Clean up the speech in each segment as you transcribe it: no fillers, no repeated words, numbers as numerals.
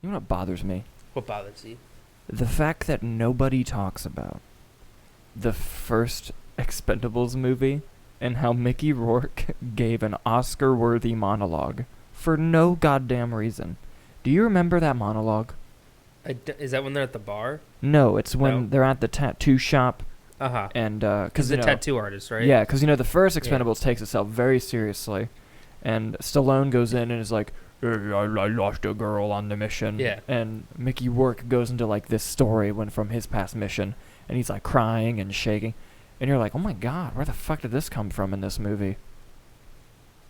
You know what bothers me? What bothers you? The fact that nobody talks about the first Expendables movie and how Mickey Rourke gave an Oscar-worthy monologue for no goddamn reason. Do you remember that monologue? Is that when they're at the bar? No, it's when they're at the tattoo shop. Uh-huh. And, because the tattoo artist, right? Yeah, because, the first Expendables takes itself very seriously. And Stallone goes in and is like, hey, I lost a girl on the mission. Yeah. And Mickey Rourke goes into, like, this story from his past mission. And he's, like, crying and shaking. And you're like, oh, my God, where the fuck did this come from in this movie?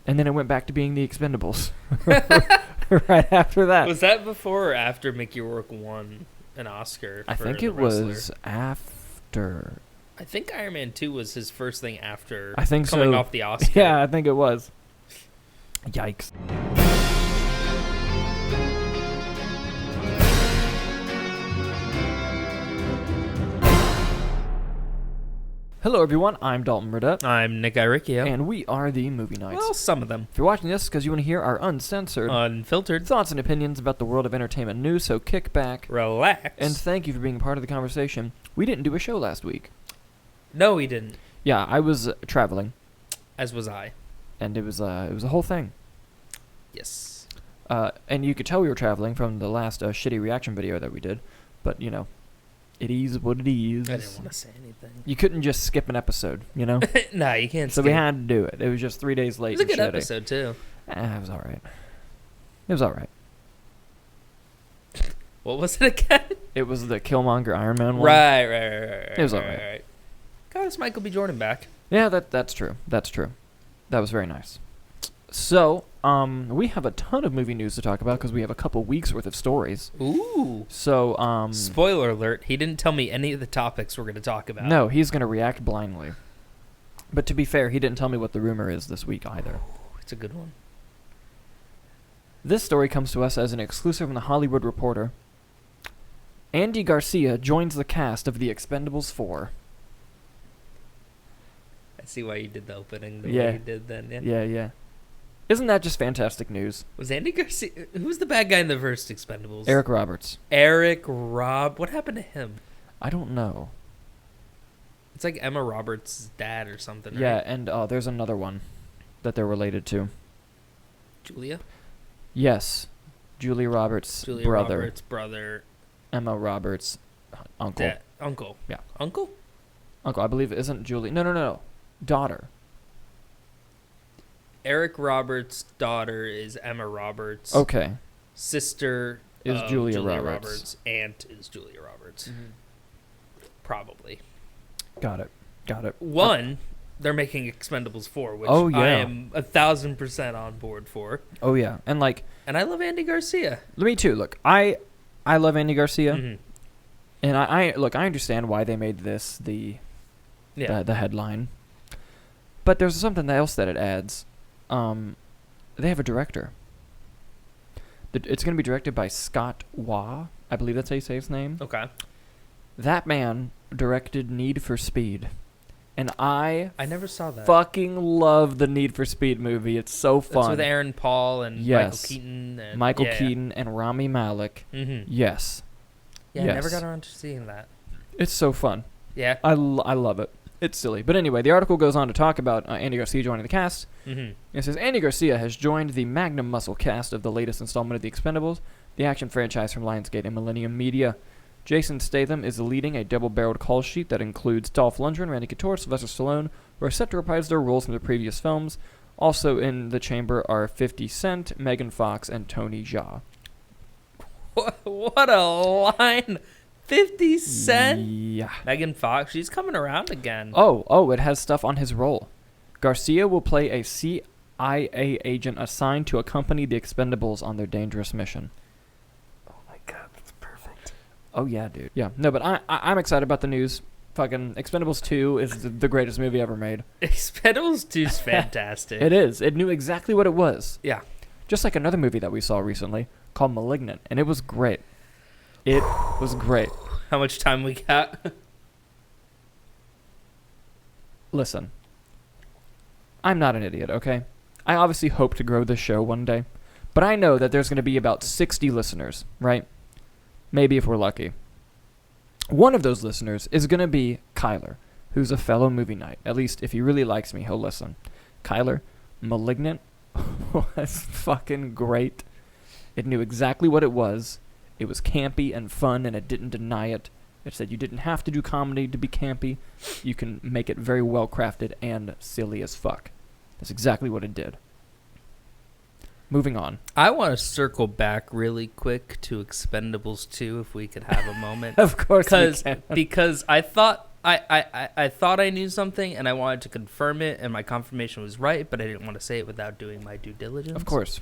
And then it went back to being the Expendables. Right after that. Was that before or after Mickey Rourke won an Oscar? I think it was after. I think Iron Man 2 was his first thing after coming off the Oscar. Yeah, I think it was. Yikes. Hello, everyone. I'm Dalton Burdett. I'm Nick Iricchio. And we are the Movie Nights. Well, some of them. If you're watching this, because you want to hear our uncensored, unfiltered thoughts and opinions about the world of entertainment news, so kick back, relax, and thank you for being part of the conversation. We didn't do a show last week. No, we didn't. Yeah, I was traveling. As was I. And it was a whole thing. Yes. And you could tell we were traveling from the last shitty reaction video that we did, but it is what it is. I didn't want to say anything. You couldn't just skip an episode, Nah, you can't. So we had to do it. It was just 3 days late. It was a good episode too. It was all right. It was all right. What was it again? It was the Killmonger Iron Man one. Right. It was all right. Got us Michael B. Jordan back. Yeah, that's true. That's true. That was very nice. So, we have a ton of movie news to talk about because we have a couple weeks worth of stories. Ooh. So, spoiler alert, he didn't tell me any of the topics we're going to talk about. No, he's going to react blindly. But to be fair, he didn't tell me what the rumor is this week either. Ooh, it's a good one. This story comes to us as an exclusive from The Hollywood Reporter. Andy Garcia joins the cast of The Expendables 4. I see why you did the opening the way you did then. Yeah. Isn't that just fantastic news? Was Andy Garcia... Who was the bad guy in the first Expendables? Eric Roberts. What happened to him? I don't know. It's like Emma Roberts' dad or something, Yeah, right? and there's another one that they're related to. Julia? Yes. Julia Roberts' brother. Roberts' brother. Emma Roberts' uncle. Uncle. Yeah. Uncle? Uncle, I believe it isn't Julie. No. Daughter. Eric Roberts' daughter is Emma Roberts. Okay. Sister is Julia Roberts. Aunt is Julia Roberts. Mm-hmm. Probably. Got it. They're making Expendables 4, which I am 1,000% on board for. Oh, yeah. And I love Andy Garcia. Me too. Look, I love Andy Garcia. Mm-hmm. And I understand why they made this the headline. But there's something else that it adds. They have a director. It's going to be directed by Scott Waugh. I believe that's how you say his name. Okay. That man directed Need for Speed. And I never saw that. Fucking love the Need for Speed movie. It's so fun. It's with Aaron Paul and Michael Keaton. Michael Keaton and Rami Malek. Mm-hmm. Yes. Yeah, I never got around to seeing that. It's so fun. Yeah. I love it. It's silly. But anyway, the article goes on to talk about Andy Garcia joining the cast. Mm-hmm. It says, Andy Garcia has joined the magnum muscle cast of the latest installment of The Expendables, the action franchise from Lionsgate and Millennium Media. Jason Statham is leading a double-barreled call sheet that includes Dolph Lundgren, Randy Couture, Sylvester Stallone, who are set to reprise their roles from the previous films. Also in the chamber are 50 Cent, Megan Fox, and Tony Jaa. What a line! 50 Cent? Yeah. Megan Fox, she's coming around again. Oh, it has stuff on his role. Garcia will play a CIA agent assigned to accompany the Expendables on their dangerous mission. Oh my god, that's perfect. Oh yeah, dude. Yeah, no, but I'm excited about the news. Fucking Expendables 2 is the greatest movie ever made. Expendables 2 is fantastic. It is. It knew exactly what it was. Yeah. Just like another movie that we saw recently called Malignant, and it was great. It was great. How much time we got? Listen, I'm not an idiot, okay? I obviously hope to grow this show one day, But I know that there's going to be about 60 listeners, right? Maybe if we're lucky. One of those listeners is going to be Kyler, who's a fellow movie night. At least if he really likes me, he'll listen. Kyler, Malignant was fucking great. It knew exactly what it was. It was campy and fun, and it didn't deny it. It said you didn't have to do comedy to be campy. You can make it very well crafted and silly as fuck. That's exactly what it did. Moving on. I want to circle back really quick to Expendables 2 if we could have a moment. Of course we can. Because I thought I thought I knew something and I wanted to confirm it, and my confirmation was right, but I didn't want to say it without doing my due diligence. Of course.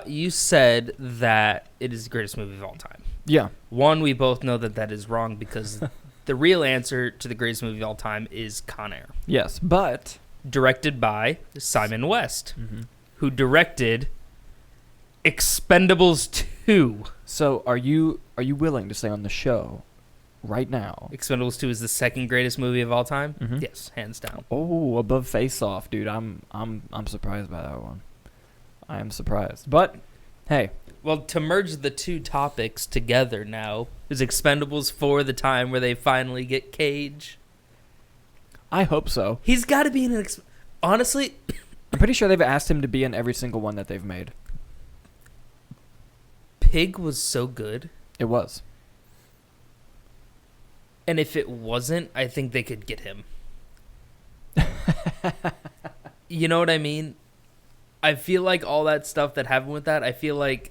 You said that it is the greatest movie of all time. Yeah. One, we both know that is wrong because the real answer to the greatest movie of all time is Con Air. Yes, but... Directed by Simon West, who directed Expendables 2. So are you willing to say on the show right now? Expendables 2 is the second greatest movie of all time? Mm-hmm. Yes, hands down. Oh, above Face Off, dude. I'm surprised by that one. I am surprised. But hey, well, to merge the two topics together now, is Expendables 4 the time where they finally get Cage? I hope so. He's got to be in an... Honestly... I'm pretty sure they've asked him to be in every single one that they've made. Pig was so good. It was. And if it wasn't, I think they could get him. You know what I mean? I feel like all that stuff that happened with that, I feel like...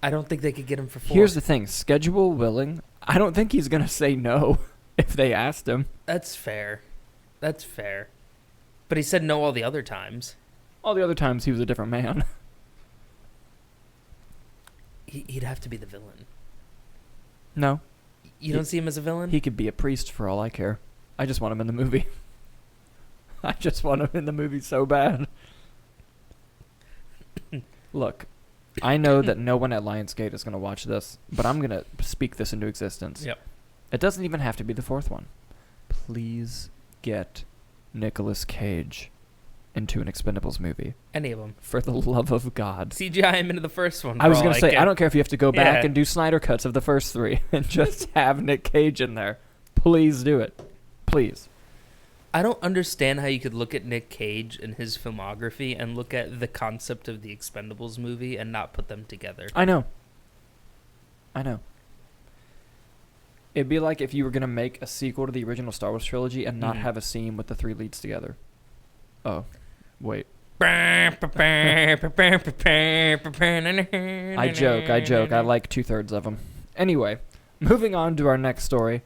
I don't think they could get him for 4. Here's the thing. Schedule willing, I don't think he's going to say no if they asked him. That's fair. That's fair. But he said no all the other times. All the other times he was a different man. He'd have to be the villain. No. You don't see him as a villain? He could be a priest for all I care. I just want him in the movie. I just want him in the movie so bad. Look, I know that no one at Lionsgate is going to watch this, but I'm going to speak this into existence. Yep. It doesn't even have to be the 4th one. Please get Nicolas Cage into an Expendables movie. Any of them. For the love of God. CGI him into the first one. I was going to say, I don't care if you have to go back and do Snyder cuts of the first 3 and just have Nick Cage in there. Please do it. Please. I don't understand how you could look at Nick Cage and his filmography and look at the concept of the Expendables movie and not put them together. I know. It'd be like if you were going to make a sequel to the original Star Wars trilogy and not have a scene with the 3 leads together. Oh, wait. I joke. I like 2/3 of them. Anyway, moving on to our next story.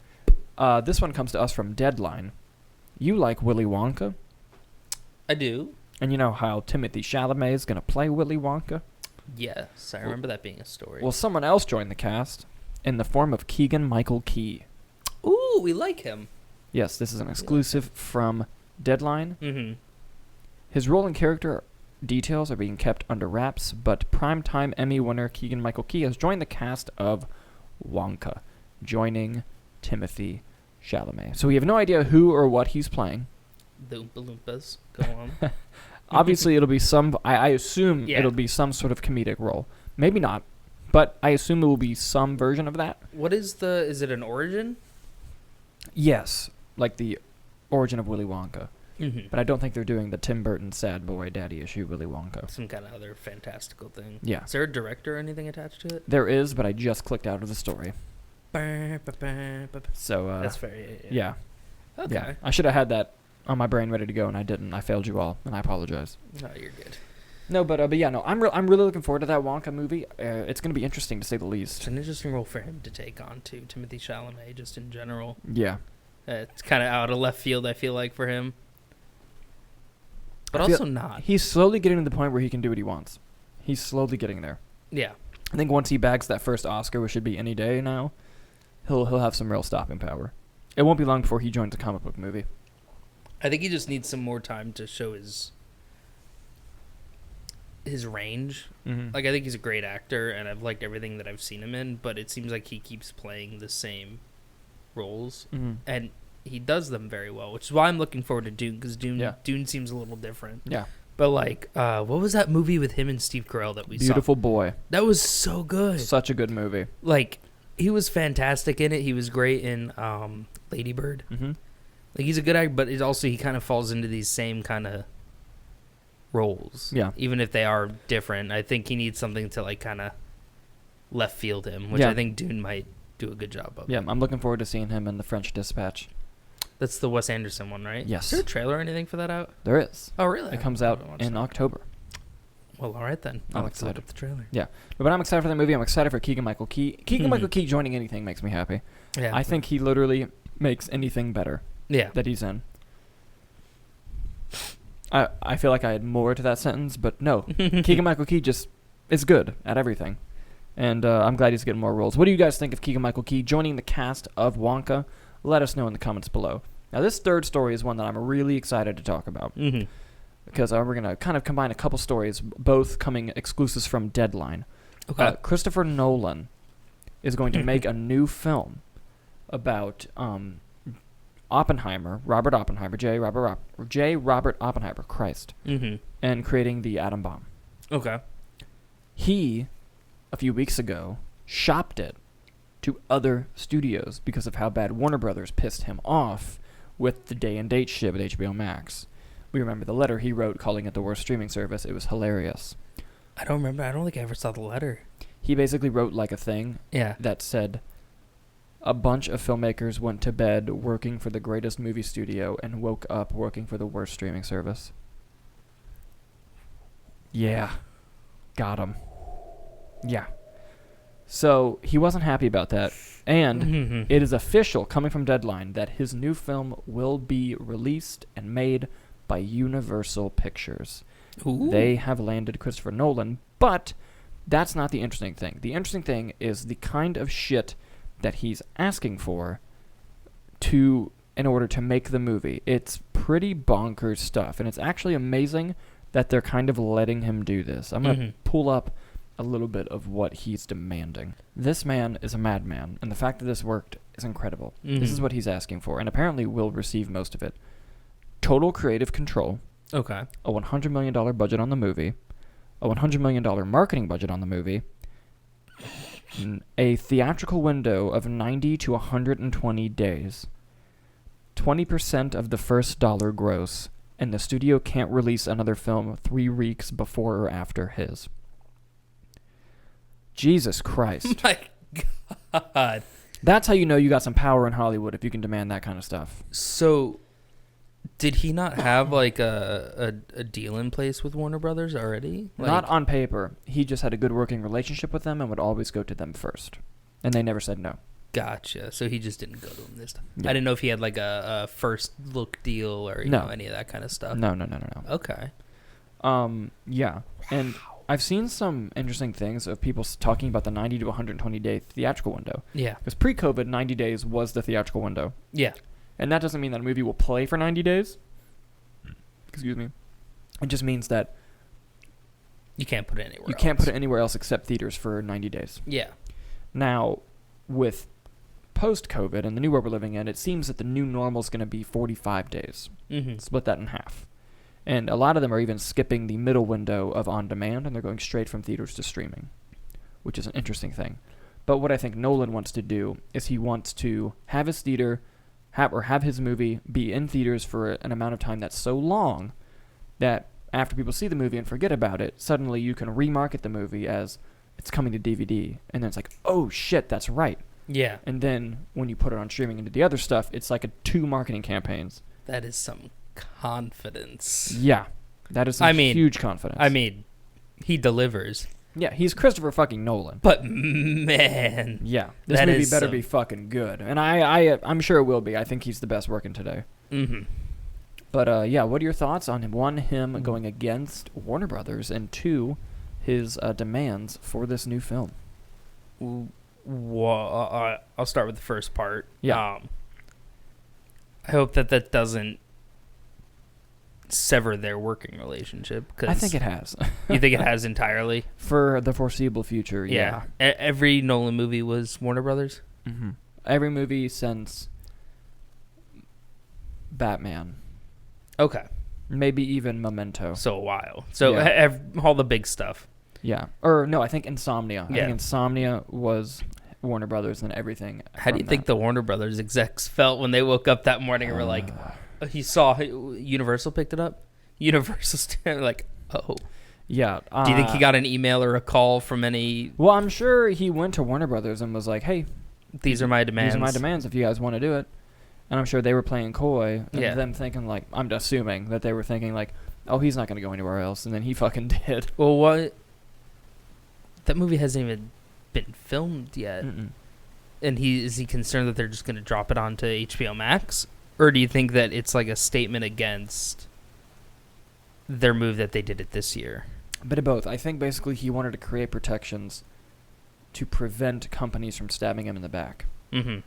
This one comes to us from Deadline. You like Willy Wonka? I do. And you know how Timothée Chalamet is going to play Willy Wonka? Yes, I remember that being a story. Well, someone else joined the cast in the form of Kegan Michael Key. Ooh, we like him. Yes, this is an exclusive from Deadline. Mm-hmm. His role and character details are being kept under wraps, but primetime Emmy winner Kegan Michael Key has joined the cast of Wonka, joining Timothée Chalamet. So we have no idea who or what he's playing. The Oompa Loompas. Go on. Obviously, it'll be some... I assume it'll be some sort of comedic role. Maybe not, but I assume it will be some version of that. What is the... Is it an origin? Yes, like the origin of Willy Wonka. Mm-hmm. But I don't think they're doing the Tim Burton sad boy daddy issue Willy Wonka. Some kind of other fantastical thing. Yeah. Is there a director or anything attached to it? There is, but I just clicked out of the story. So, that's fair. Yeah. Okay. Yeah. I should have had that on my brain ready to go, and I didn't. I failed you all, and I apologize. No, you're good. No, but yeah, no, I'm really looking forward to that Wonka movie. It's going to be interesting to say the least. It's an interesting role for him to take on too, Timothée Chalamet, just in general. Yeah. It's kind of out of left field, I feel like, for him. But also not. He's slowly getting to the point where he can do what he wants. He's slowly getting there. Yeah. I think once he bags that first Oscar, which should be any day now, he'll have some real stopping power. It won't be long before he joins a comic book movie. I think he just needs some more time to show his range. Mm-hmm. Like, I think he's a great actor, and I've liked everything that I've seen him in, but it seems like he keeps playing the same roles, and he does them very well, which is why I'm looking forward to Dune, because Dune seems a little different. Yeah. But like, what was that movie with him and Steve Carell that we saw? Beautiful Boy. That was so good. Such a good movie. Like, he was fantastic in it. He was great in Lady Bird. Mm-hmm. Like, he's a good actor, but he kind of falls into these same kind of roles. Yeah. Even if they are different, I think he needs something to like kind of left field him, which I think Dune might do a good job of. Yeah, I'm looking forward to seeing him in The French Dispatch. That's the Wes Anderson one, right? Yes. Is there a trailer or anything for that out? There is. Oh, really? It comes out in October. Well, all right then. I'm I'll excited. look up the trailer. Yeah, but I'm excited for that movie. I'm excited for Keegan-Michael Key. Keegan-Michael Key joining anything makes me happy. Yeah. I think he literally makes anything better. Yeah. That he's in. I feel like I had more to that sentence, but no. Keegan-Michael Key just is good at everything. And I'm glad he's getting more roles. What do you guys think of Keegan-Michael Key joining the cast of Wonka? Let us know in the comments below. Now, this third story is one that I'm really excited to talk about. Mm-hmm. Because we're going to kind of combine a couple stories, both coming exclusives from Deadline. Okay. Christopher Nolan is going to make a new film about Oppenheimer, Robert Oppenheimer, J. Robert Oppenheimer, Christ, and creating the atom bomb. Okay. He, a few weeks ago, shopped it to other studios because of how bad Warner Brothers pissed him off with the day and date shit with HBO Max. We remember the letter he wrote calling it the worst streaming service. It was hilarious. I don't remember. I don't think I ever saw the letter. He basically wrote like a thing that said, a bunch of filmmakers went to bed working for the greatest movie studio and woke up working for the worst streaming service. Yeah. Got him. Yeah. So he wasn't happy about that. And it is official, coming from Deadline, that his new film will be released and made by Universal Pictures. Ooh. They have landed Christopher Nolan, but that's not the interesting thing. The interesting thing is the kind of shit that he's asking for in order to make the movie. It's pretty bonkers stuff, and it's actually amazing that they're kind of letting him do this. I'm going to pull up a little bit of what he's demanding. This man is a madman, and the fact that this worked is incredible. This is what he's asking for, and apparently will receive most of it. Total creative control. Okay. A $100 million budget on the movie. A $100 million marketing budget on the movie. A theatrical window of 90 to 120 days. 20% of the first dollar gross. And the studio can't release another film 3 weeks before or after his. Jesus Christ. My God. That's how you know you got some power in Hollywood, if you can demand that kind of stuff. So, did he not have like a deal in place with Warner Brothers already? Like, not on paper. He just had a good working relationship with them and would always go to them first. And they never said no. Gotcha. So he just didn't go to them this time. Yeah. I didn't know if he had like a first look deal or you know, any of that kind of stuff. No. Okay. Yeah. And I've seen some interesting things of people talking about the 90 to 120 day theatrical window. Yeah. Because pre-COVID, 90 days was the theatrical window. Yeah. And that doesn't mean that a movie will play for 90 days. Excuse me. It just means that you can't put it anywhere you can't put it anywhere else except theaters for 90 days. Yeah. Now, with post-COVID and the new world we're living in, it seems that the new normal is going to be 45 days. Split that in half. And a lot of them are even skipping the middle window of on-demand, and they're going straight from theaters to streaming, which is an interesting thing. But what I think Nolan wants to do is he wants to have his theater have his movie be in theaters for an amount of time that's so long that after people see the movie and forget about it, suddenly you can remarket the movie as it's coming to DVD, and then it's like, oh shit, that's right. Yeah. And then when you put it on streaming into the other stuff, it's like 2 marketing campaigns. That is some confidence. Yeah. That is some huge confidence. I mean, he delivers. Yeah, he's Christopher fucking Nolan. But man, yeah, this movie better be fucking good, and I'm sure it will be. I think he's the best working today. But yeah, what are your thoughts on him going against Warner Brothers, and 2, his demands for this new film? Well, I'll start with the first part. Yeah. I hope that doesn't sever their working relationship. Cause I think it has. You think it has entirely? For the foreseeable future, yeah. Every Nolan movie was Warner Brothers? Every movie since Batman. Okay. Maybe even Memento. So a while. So all the big stuff. Yeah. Or no, I think Insomnia. I Yeah. think Insomnia was Warner Brothers and everything. How do you think the Warner Brothers execs felt when they woke up that morning and were like, he saw Universal picked it up? Universal, like, oh. Yeah. Do you think he got an email or a call from any? Well, I'm sure he went to Warner Brothers and was like, hey, these are my demands. These are my demands if you guys want to do it. And I'm sure they were playing coy. And them thinking, like, I'm assuming that they were thinking, like, oh, he's not going to go anywhere else. And then he fucking did. Well, what? That movie hasn't even been filmed yet. Mm-mm. And is he concerned that they're just going to drop it onto HBO Max? Or do you think that it's like a statement against their move that they did it this year? A bit of both. I think basically he wanted to create protections to prevent companies from stabbing him in the back. Mm-hmm.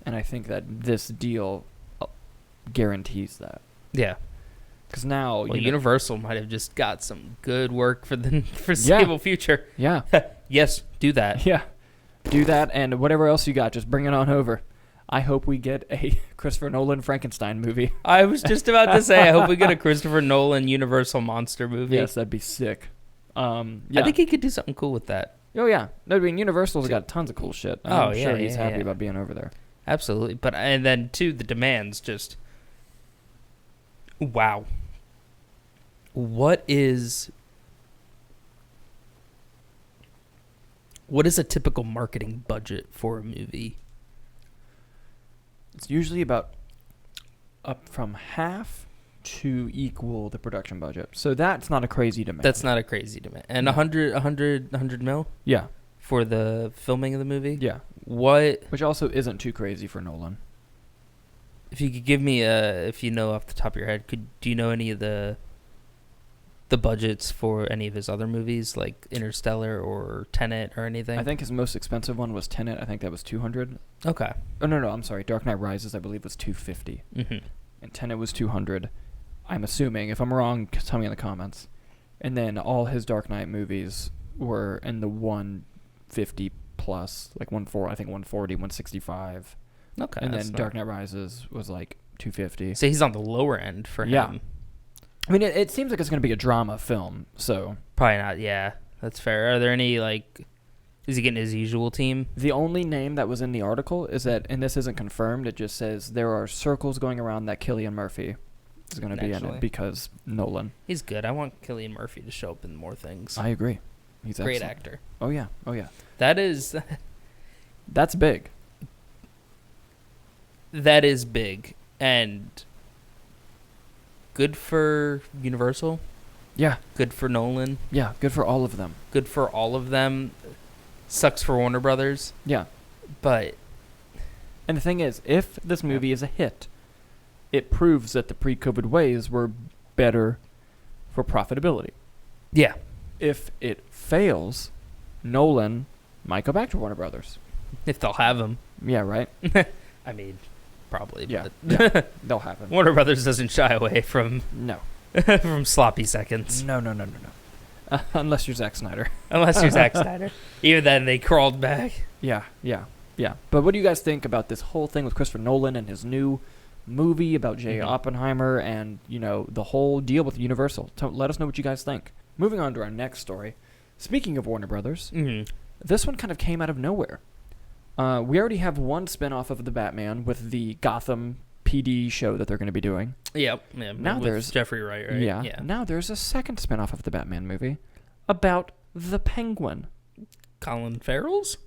And I think that this deal guarantees that. Yeah. Because now... Universal might have just got some good work for the foreseeable future. Yeah. Yes, do that. Yeah. Do that, and whatever else you got, just bring it on over. I hope we get a Christopher Nolan Frankenstein movie. I was just about to say, I hope we get a Christopher Nolan Universal monster movie. Yes, that'd be sick. I think he could do something cool with that. Oh, yeah. No, I mean, Universal's got tons of cool shit. I'm sure he's happy about being over there. Absolutely. And then, too, the demands just... Wow. What is a typical marketing budget for a movie? It's usually about up from half to equal the production budget. So that's not a crazy demand. That's not a crazy demand. And 100 mil? Yeah. For the filming of the movie? Yeah. What? Which also isn't too crazy for Nolan. If you could give me if you know off the top of your head, do you know any of the budgets for any of his other movies, like Interstellar or Tenet or anything? I think his most expensive one was Tenet. I think that was $200. Okay. Oh, no, I'm sorry. Dark Knight Rises, I believe, was $250. Mm-hmm. And Tenet was $200. I'm assuming. If I'm wrong, tell me in the comments. And then all his Dark Knight movies were in the 150 plus, like 140, I think 140, 165. Okay. And then Dark Knight Rises was like $250. So he's on the lower end for him. I mean, it seems like it's going to be a drama film, so... Probably not, yeah. That's fair. Are there any, like... Is he getting his usual team? The only name that was in the article is that, and this isn't confirmed, it just says there are circles going around that Cillian Murphy is going to be in it because Nolan. He's good. I want Cillian Murphy to show up in more things. I agree. He's great excellent. actor. Oh, yeah. Oh, yeah. That's big. That is big. And good for Universal. Yeah. Good for Nolan. Yeah, good for all of them. Good for all of them. Sucks for Warner Brothers. Yeah. But... And the thing is, if this movie is a hit, it proves that the pre-COVID ways were better for profitability. Yeah. If it fails, Nolan might go back to Warner Brothers. If they'll have him. Yeah, right? I mean, probably. Yeah, but they'll have him. Warner Brothers doesn't shy away from from sloppy seconds. No. Unless you're Zack Snyder. Unless you're Zack Snyder. Even then, they crawled back. Yeah. But what do you guys think about this whole thing with Christopher Nolan and his new movie about J. Oppenheimer and, the whole deal with Universal? Let us know what you guys think. Moving on to our next story. Speaking of Warner Brothers, this one kind of came out of nowhere. We already have one spinoff of the Batman with the Gotham PD show that they're going to be doing. Yep. Yeah, now there's Jeffrey Wright, right? Yeah. Now there's a second spinoff of the Batman movie about the Penguin. Colin Farrell's?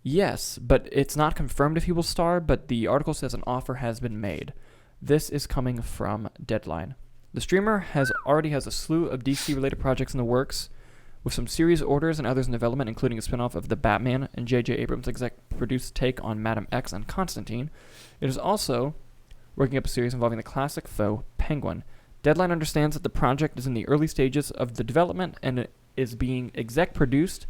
Yes, but it's not confirmed if he will star, but the article says an offer has been made. This is coming from Deadline. The streamer already has a slew of DC-related projects in the works, with some series orders and others in development, including a spin-off of The Batman and J.J. Abrams' exec-produced take on Madam X and Constantine. It is also working up a series involving the classic foe, Penguin. Deadline understands that the project is in the early stages of the development and it is being exec-produced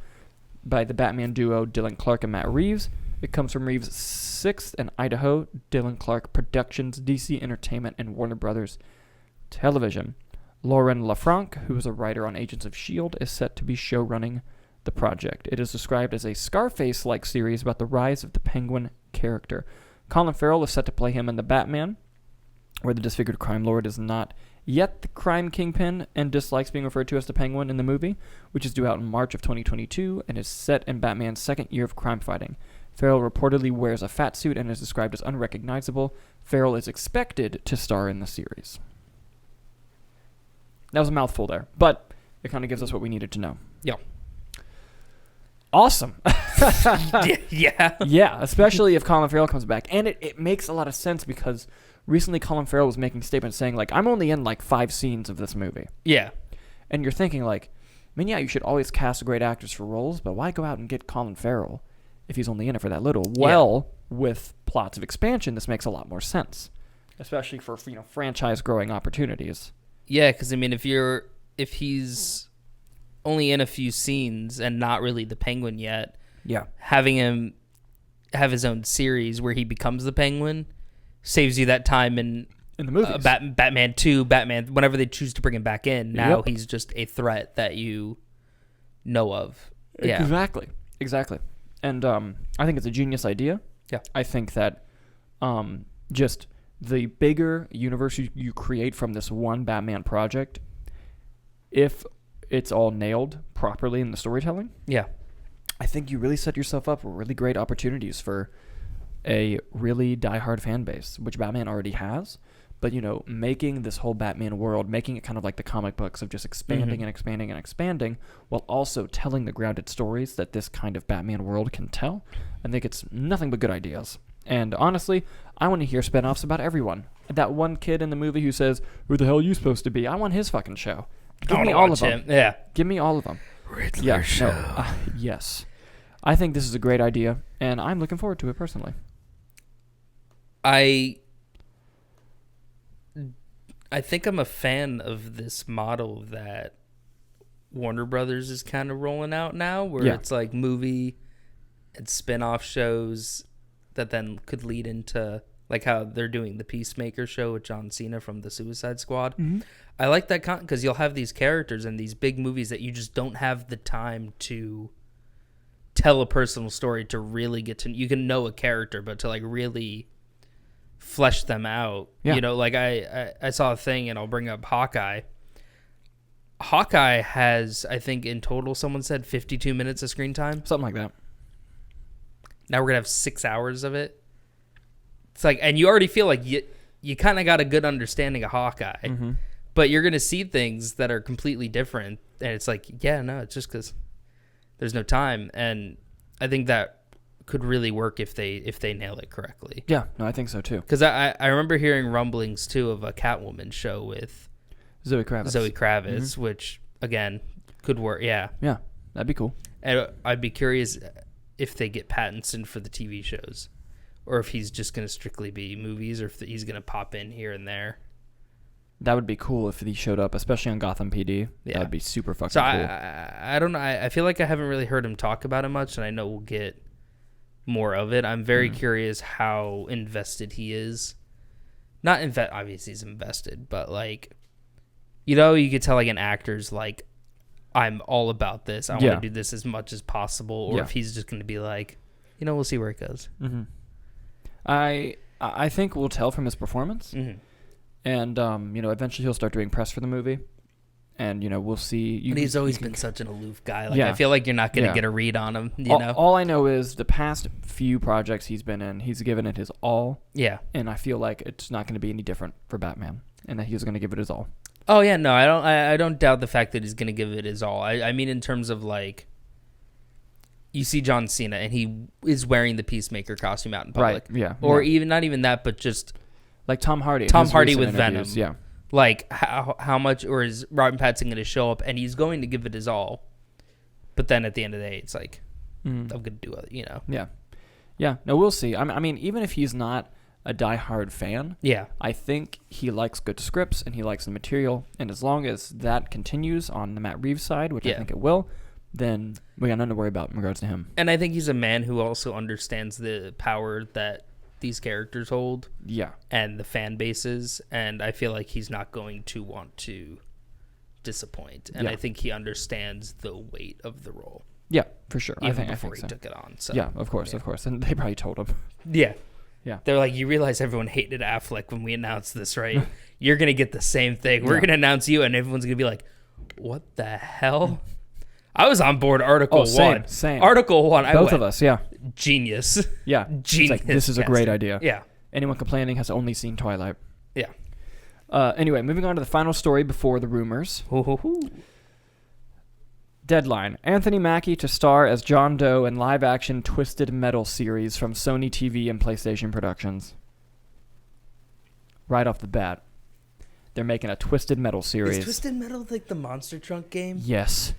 by the Batman duo Dylan Clark and Matt Reeves. It comes from Reeves' Sixth and Idaho, Dylan Clark Productions, DC Entertainment, and Warner Brothers Television. Lauren LaFranc, who is a writer on Agents of S.H.I.E.L.D., is set to be showrunning the project. It is described as a Scarface-like series about the rise of the Penguin character. Colin Farrell is set to play him in The Batman, where the disfigured crime lord is not yet the crime kingpin and dislikes being referred to as the Penguin in the movie, which is due out in March of 2022 and is set in Batman's second year of crime fighting. Farrell reportedly wears a fat suit and is described as unrecognizable. Farrell is expected to star in the series. That was a mouthful there, but it kind of gives us what we needed to know. Yeah. Awesome. Yeah. Yeah, especially if Colin Farrell comes back. And it makes a lot of sense because recently Colin Farrell was making statements saying, like, I'm only in, like, 5 scenes of this movie. Yeah. And you're thinking, like, I mean, yeah, you should always cast great actors for roles, but why go out and get Colin Farrell if he's only in it for that little? Well, with plots of expansion, this makes a lot more sense, especially for, franchise-growing opportunities. Yeah, because, I mean, if he's only in a few scenes and not really the Penguin yet, having him have his own series where he becomes the Penguin saves you that time in the movies. Batman 2, Batman, whenever they choose to bring him back in. Now he's just a threat that you know of. Yeah. Exactly. And I think it's a genius idea. Yeah. I think that just the bigger universe you create from this one Batman project, if it's all nailed properly in the storytelling, I think you really set yourself up for really great opportunities for a really diehard fan base, which Batman already has. But, making this whole Batman world, making it kind of like the comic books of just expanding and expanding and expanding, while also telling the grounded stories that this kind of Batman world can tell, I think it's nothing but good ideas. And honestly, I want to hear spinoffs about everyone. That one kid in the movie who says, "Who the hell are you supposed to be?" I want his fucking show. Give me all of them. Yeah. Give me all of them. Riddler show. No, yes. I think this is a great idea, and I'm looking forward to it personally. I think I'm a fan of this model that Warner Brothers is kind of rolling out now, where it's like movie and spin-off shows that then could lead into, like how they're doing the Peacemaker show with John Cena from the Suicide Squad. Mm-hmm. I like that because you'll have these characters in these big movies that you just don't have the time to tell a personal story to really get to. You can know a character, but to like really flesh them out. Yeah. Like I saw a thing, and I'll bring up Hawkeye. Hawkeye has, I think in total, someone said 52 minutes of screen time. Something like that. Now we're going to have 6 hours of it. It's like, and you already feel like you kind of got a good understanding of Hawkeye, but you're going to see things that are completely different. And it's like, it's just because there's no time. And I think that could really work if they nail it correctly. Yeah, no, I think so too. Because I remember hearing rumblings too of a Catwoman show with Zoe Kravitz, which again could work. Yeah, that'd be cool. And I'd be curious if they get Pattinson for the TV shows, or if he's just going to strictly be movies, or if he's going to pop in here and there. That would be cool if he showed up, especially on Gotham PD. Yeah. That would be super fucking cool. I don't know. I feel like I haven't really heard him talk about it much, and I know we'll get more of it. I'm very curious how invested he is. Obviously he's invested, but like, you could tell like an actor's like, I'm all about this. I want to do this as much as possible. Or if he's just going to be like, we'll see where it goes. Mm-hmm. I think we'll tell from his performance. Mm-hmm. And, eventually he'll start doing press for the movie. And, we'll see. But he's always been such an aloof guy. Like, I feel like you're not going to get a read on him, All I know is the past few projects he's been in, he's given it his all. Yeah. And I feel like it's not going to be any different for Batman. And that he's going to give it his all. Oh, yeah, no, I don't doubt the fact that he's going to give it his all. I mean, in terms of, like, you see John Cena, and he is wearing the Peacemaker costume out in public. Right, yeah. Or even, not even that, but just... Like Tom Hardy. Tom Hardy with Venom. Yeah. Like, how much, or is Robert Pattinson going to show up, and he's going to give it his all. But then at the end of the day, it's like, I'm going to do it, Yeah. Yeah, no, we'll see. I mean, even if he's not a diehard fan, I think he likes good scripts and he likes the material, and as long as that continues on the Matt Reeves side, which I think it will, then we got nothing to worry about in regards to him. And I think he's a man who also understands the power that these characters hold, and the fan bases, and I feel like he's not going to want to disappoint, and I think he understands the weight of the role. Yeah, for sure. Even I think he so. took it on. So yeah, of course, and they probably told him. Yeah. Yeah. They're like, you realize everyone hated Affleck when we announced this, right? You're going to get the same thing. We're going to announce you, and everyone's going to be like, what the hell? I was on board Article 1. Same. Article 1. Both of us, yeah. Genius. Yeah. Genius. It's like, this is a great idea. Yeah. Anyone complaining has only seen Twilight. Yeah. Anyway, moving on to the final story before the rumors. Deadline. Anthony Mackie to star as John Doe in live-action Twisted Metal series from Sony TV and PlayStation Productions. Right off the bat. They're making a Twisted Metal series. Is Twisted Metal like the Monster Truck game? Yes.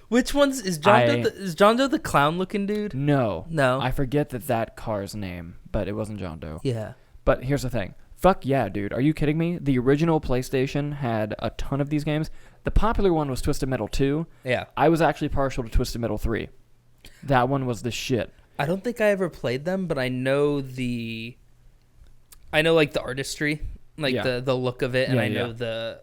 Which one's... Is John Doe the clown-looking dude? No. No. I forget that car's name, but it wasn't John Doe. Yeah. But here's the thing. Fuck yeah, dude. Are you kidding me? The original PlayStation had a ton of these games. The popular one was Twisted Metal 2. Yeah. I was actually partial to Twisted Metal 3. That one was the shit. I don't think I ever played them, but I know like the artistry, like the look of it, and I know the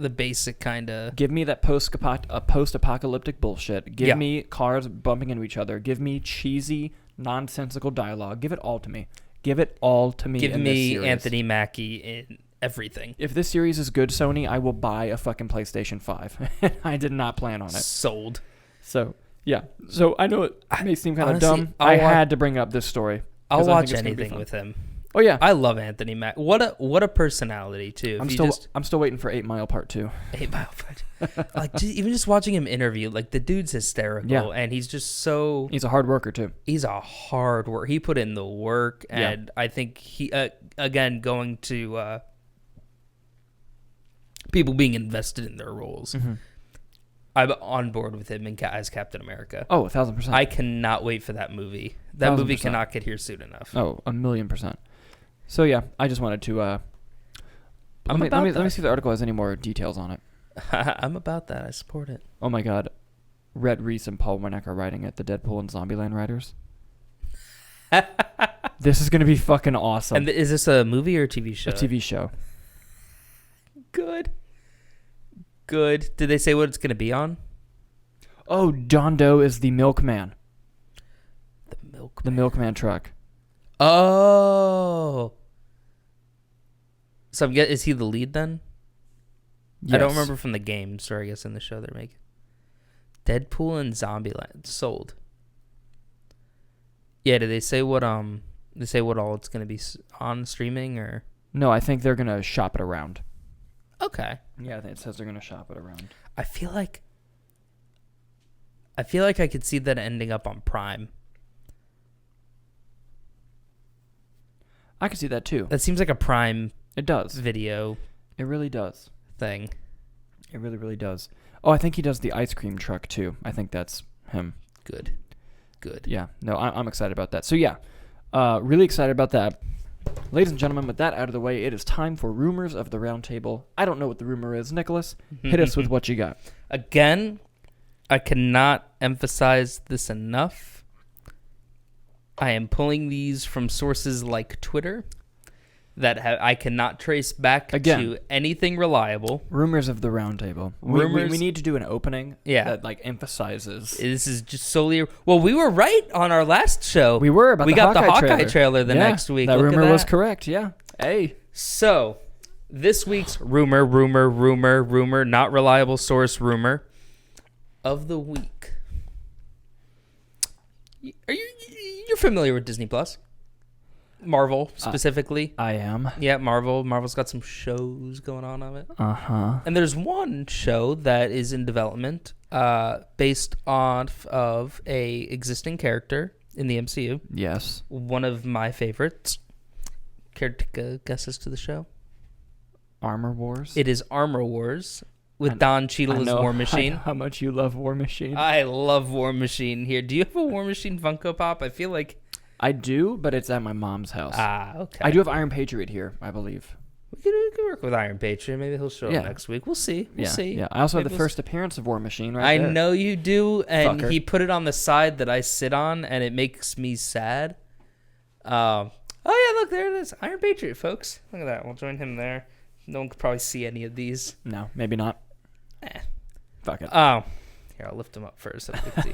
basic kind of... Give me that post-apocalyptic bullshit. Give me cars bumping into each other. Give me cheesy, nonsensical dialogue. Give it all to me. Give it all to me. Give in this me series. Anthony Mackie in everything. If this series is good, Sony, I will buy a fucking PlayStation 5. I did not plan on it. Sold. So, yeah. So, I know it may seem kind of dumb. I had to bring up this story. I'll watch anything with him. Oh, yeah. I love Anthony Mackie. What a personality, too. I'm still waiting for 8 Mile Part 2. 8 Mile Part 2. Like, even just watching him interview, like, the dude's hysterical, and he's just so... He's a hard worker, too. He's a hard worker. He put in the work, and I think he, again, going to people being invested in their roles. Mm-hmm. I'm on board with him as Captain America. Oh, 1,000%. I cannot wait for that movie. That 1,000%. movie cannot get here soon enough. Oh, 1,000,000%. So, yeah, I just wanted to... let me see if the article has any more details on it. I'm about that. I support it. Oh, my God. Rhett Reese and Paul Wernick are writing it, the Deadpool and Zombieland writers. This is going to be fucking awesome. And is this a movie or a TV show? A TV show. Good. Did they say what it's going to be on? Oh, John Doe is the milkman. The milkman truck. Oh. So is he the lead then? Yes. I don't remember from the games, or I guess in the show they're making. Deadpool and Zombieland. Sold. Yeah, did they say what all it's going to be on streaming or? No, I think they're going to shop it around. Okay. Yeah, I think it says they're going to shop it around. I feel like I could see that ending up on Prime. I could see that too. That seems like a Prime video. It really does. Thing. It really, really does. Oh, I think he does the ice cream truck too. I think that's him. Good. Yeah. No, I'm excited about that. So yeah, really excited about that. Ladies and gentlemen, with that out of the way, it is time for Rumors of the Roundtable. I don't know what the rumor is. Nicholas, hit us with what you got. Again, I cannot emphasize this enough. I am pulling these from sources like Twitter that I cannot trace back to anything reliable. Rumors of the Roundtable. We need to do an opening that like emphasizes. This is just solely... Well, we were right on our last show. We were about we got the Hawkeye trailer the next week. That rumor was correct, yeah. Hey. So, this week's rumor, not reliable source rumor of the week. You're familiar with Disney Plus? Marvel specifically. I am. Yeah, Marvel's got some shows going on of it. Uh-huh. And there's one show that is in development based off of a existing character in the MCU. Yes. One of my favorites. Care to guess as to the show? Armor Wars? It is Armor Wars with Don Cheadle as War Machine. I know how much you love War Machine. I love War Machine here. Do you have a War Machine Funko Pop? I feel like... I do, but it's at my mom's house. Ah, okay. I do have Iron Patriot here, I believe. We could work with Iron Patriot. Maybe he'll show up next week. We'll see. We'll see. Yeah. I also have the first appearance of War Machine right there. I know you do, and he put it on the side that I sit on, and it makes me sad. Oh, yeah, look, there it is. Iron Patriot, folks. Look at that. We'll join him there. No one could probably see any of these. No, maybe not. Fuck it. Oh. Here, I'll lift him up first. So we can see.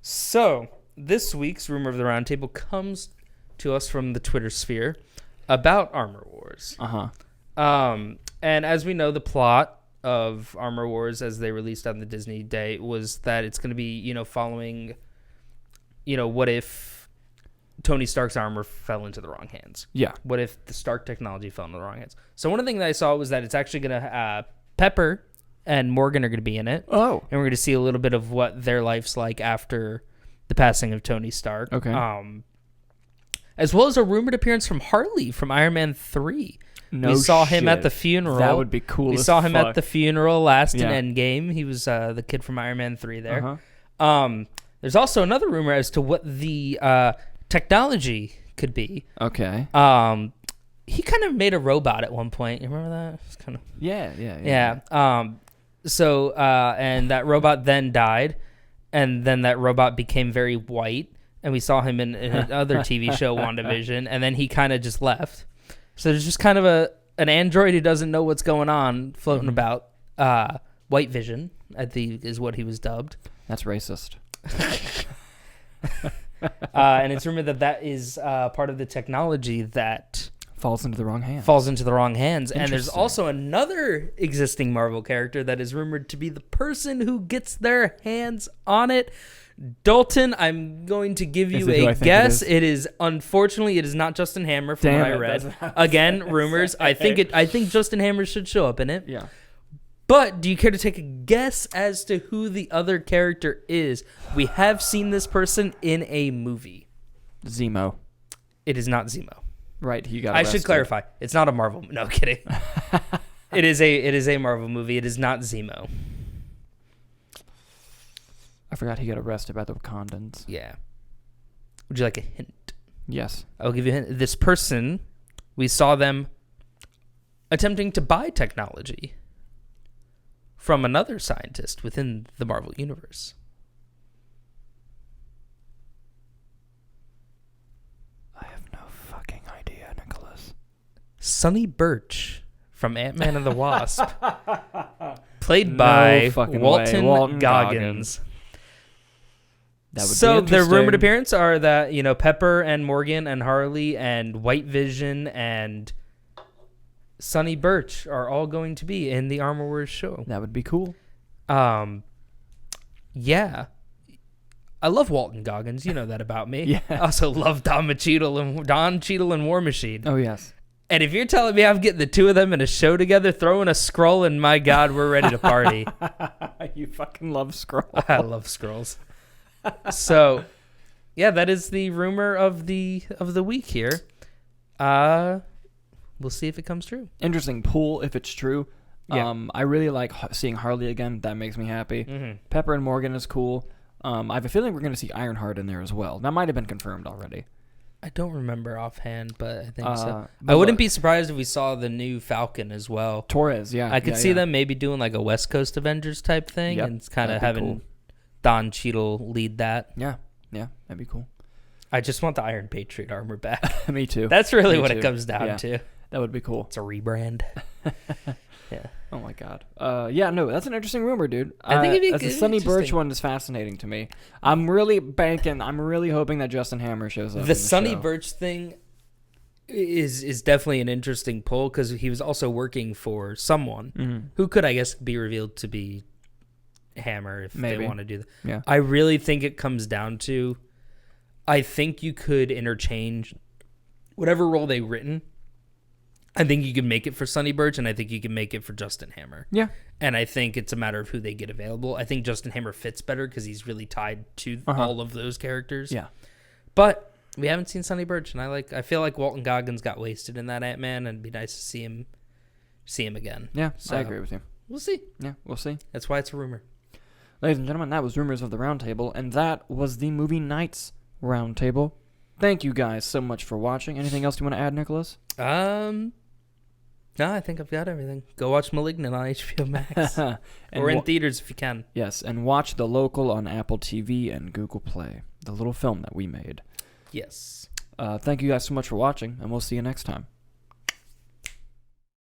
So... This week's Rumor of the Roundtable comes to us from the Twitter sphere about Armor Wars. And as we know, the plot of Armor Wars, as they released on the Disney Day, was that it's going to be, following, what if Tony Stark's armor fell into the wrong hands? Yeah. What if the Stark technology fell into the wrong hands? So one of the things that I saw was that it's actually going to, Pepper and Morgan are going to be in it. Oh. And we're going to see a little bit of what their life's like after the passing of Tony Stark. Okay. As well as a rumored appearance from Harley from Iron Man 3. No, we saw him shit. at the funeral. That would be cool. We saw him fuck. at the funeral last in Endgame. He was the kid from Iron Man 3 there. There's also another rumor as to what the technology could be. Okay. He kind of made a robot at one point. You remember that? It's kind of Yeah. And that robot then died, and then that robot became very white, and we saw him in another TV show, WandaVision, and then he kind of just left. So there's just kind of an android who doesn't know what's going on floating about. White Vision, I think, is what he was dubbed. That's racist. And it's rumored that is part of the technology that falls into the wrong hands. And there's also another existing Marvel character that is rumored to be the person who gets their hands on it. Dalton, I'm going to give you a guess. It is unfortunately it is not Justin Hammer from what I read. Again, rumors. I think Justin Hammer should show up in it. Yeah. But do you care to take a guess as to who the other character is? We have seen this person in a movie. Zemo. It is not Zemo. Right, he got I arrested. should clarify. It's not a Marvel. No, kidding. It is a Marvel movie. It is not Zemo. I forgot he got arrested by the Wakandans. Yeah. Would you like a hint? Yes. I'll give you a hint. This person, we saw them attempting to buy technology from another scientist within the Marvel Universe. I have no fucking idea, Nicholas. Sonny Birch from Ant-Man and the Wasp. Played by Walton Goggins. So their rumored appearance are that, Pepper and Morgan and Harley and White Vision and Sonny Birch are all going to be in the Armor Wars show. That would be cool. Yeah. I love Walton Goggins. You know that about me. Yeah. I also love Don Cheadle and War Machine. Oh, yes. And if you're telling me I'm getting the two of them in a show together, throwing a Skrull, and my God, we're ready to party. You fucking love Skrull. I love Skrulls. So, yeah, that is the rumor of the week here. We'll see if it comes true. Interesting pool if it's true. Yeah. I really like seeing Harley again. That makes me happy. Mm-hmm. Pepper and Morgan is cool. I have a feeling we're going to see Ironheart in there as well. That might have been confirmed already. I don't remember offhand, but I think so. I wouldn't be surprised if we saw the new Falcon as well. Torres, yeah. I could see them maybe doing like a West Coast Avengers type thing and kind of having cool. Don Cheadle lead that. Yeah, that'd be cool. I just want the Iron Patriot armor back. Me too. That's really what it comes down to. That would be cool. It's a rebrand. Yeah. Oh my God. No, that's an interesting rumor, dude. I think it'd be the Sonny Birch one is fascinating to me. I'm really hoping that Justin Hammer shows up. The Sonny Birch thing is definitely an interesting pull because he was also working for someone who could, I guess, be revealed to be Hammer if they want to do that. Yeah. I really think it comes down to, I think you could interchange whatever role they've written. I think you can make it for Sonny Birch, and I think you can make it for Justin Hammer. Yeah. And I think it's a matter of who they get available. I think Justin Hammer fits better because he's really tied to all of those characters. Yeah. But we haven't seen Sonny Birch, and I feel like Walton Goggins got wasted in that Ant-Man, and it'd be nice to see him again. Yeah, so, I agree with you. We'll see. Yeah, we'll see. That's why it's a rumor. Ladies and gentlemen, that was Rumors of the Roundtable, and that was the Movie Nights Roundtable. Thank you guys so much for watching. Anything else you want to add, Nicholas? No, I think I've got everything. Go watch Malignant on HBO Max. Or in theaters if you can. Yes, and watch The Local on Apple TV and Google Play. The little film that we made. Yes. Thank you guys so much for watching, and we'll see you next time.